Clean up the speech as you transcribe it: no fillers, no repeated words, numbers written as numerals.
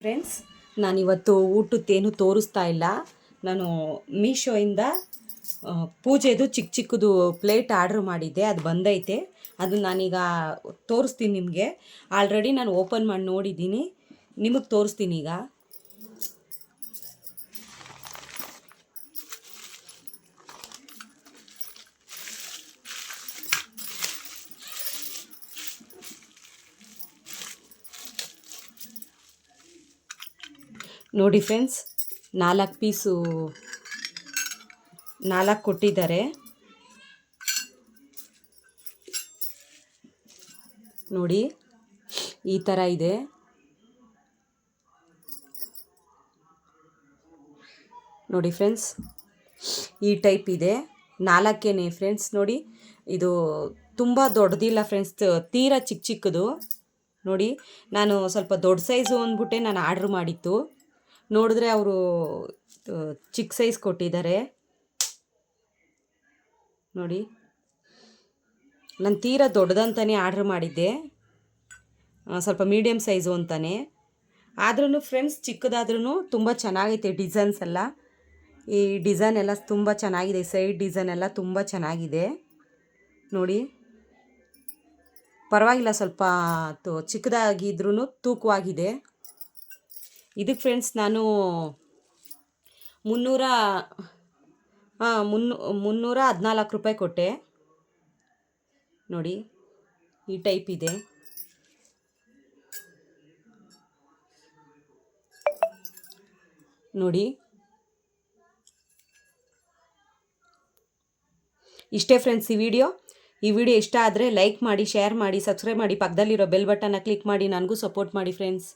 Friends, ನಾನಿವತ್ತು ಊಟದ್ದೇನು ತೋರಿಸ್ತಾ ಇಲ್ಲ. ನಾನು ಮೀಶೋಯಿಂದ ಪೂಜೆದು ಚಿಕ್ಕ ಚಿಕ್ಕದು ಪ್ಲೇಟ್ ಆರ್ಡ್ರ್ ಮಾಡಿದ್ದೆ, ಅದು ಬಂದೈತೆ. ಅದು ನಾನೀಗ ತೋರಿಸ್ತೀನಿ ನಿಮಗೆ. ಆಲ್ರೆಡಿ ನಾನು ಓಪನ್ ಮಾಡಿ ನೋಡಿದ್ದೀನಿ, ನಿಮಗೆ ತೋರಿಸ್ತೀನಿ ಈಗ. ನೋಡಿ ಫ್ರೆಂಡ್ಸ್, 4 ಪೀಸು 4 ಕೊಟ್ಟಿದ್ದಾರೆ. ನೋಡಿ, ಈ ಥರ ಇದೆ. ನೋಡಿ ಫ್ರೆಂಡ್ಸ್, ಈ ಟೈಪ್ ಇದೆ. 4 ಫ್ರೆಂಡ್ಸ್. ನೋಡಿ, ಇದು ತುಂಬ ದೊಡ್ಡದಿಲ್ಲ ಫ್ರೆಂಡ್ಸ್, ತೀರಾ ಚಿಕ್ಕ ಚಿಕ್ಕದು. ನೋಡಿ, ನಾನು ಸ್ವಲ್ಪ ದೊಡ್ಡ ಸೈಜು ಅಂದ್ಬಿಟ್ಟೆ ನಾನು ಆರ್ಡ್ರ್ ಮಾಡಿತ್ತು. ನೋಡಿದ್ರೆ ಅವರು ಚಿಕ್ಕ ಸೈಜ್ ಕೊಟ್ಟಿದ್ದಾರೆ. ನೋಡಿ, ನಾನು ತೀರಾ ದೊಡ್ಡದಂತಲೇ ಆರ್ಡ್ರ್ ಮಾಡಿದ್ದೆ, ಸ್ವಲ್ಪ ಮೀಡಿಯಮ್ ಸೈಜು ಅಂತಾನೆ. ಆದ್ರೂ ಫ್ರೆಂಡ್ಸ್, ಚಿಕ್ಕದಾದ್ರೂ ತುಂಬ ಚೆನ್ನಾಗೈತೆ. ಡಿಸೈನ್ಸ್ ಎಲ್ಲ, ಈ ಡಿಸೈನ್ ಎಲ್ಲ ತುಂಬ ಚೆನ್ನಾಗಿದೆ. ಸೈಡ್ ಡಿಸೈನ್ ಎಲ್ಲ ತುಂಬ ಚೆನ್ನಾಗಿದೆ. ನೋಡಿ, ಪರವಾಗಿಲ್ಲ, ಸ್ವಲ್ಪ ಚಿಕ್ಕದಾಗಿದ್ರೂ ತೂಕವಾಗಿದೆ. ಇದಕ್ಕೆ ಫ್ರೆಂಡ್ಸ್ ನಾನು 314 ರೂಪಾಯಿ ಕೊಟ್ಟೆ. ನೋಡಿ, ಈ ಟೈಪ್ ಇದೆ. ನೋಡಿ, ಇಷ್ಟೇ ಫ್ರೆಂಡ್ಸ್ ಈ ವಿಡಿಯೋ ಇಷ್ಟ ಆದರೆ ಲೈಕ್ ಮಾಡಿ, ಶೇರ್ ಮಾಡಿ, ಸಬ್ಸ್ಕ್ರೈಬ್ ಮಾಡಿ, ಪಕ್ಕದಲ್ಲಿರೋ ಬೆಲ್ ಬಟನ್ನ ಕ್ಲಿಕ್ ಮಾಡಿ ನನಗೂ ಸಪೋರ್ಟ್ ಮಾಡಿ ಫ್ರೆಂಡ್ಸ್.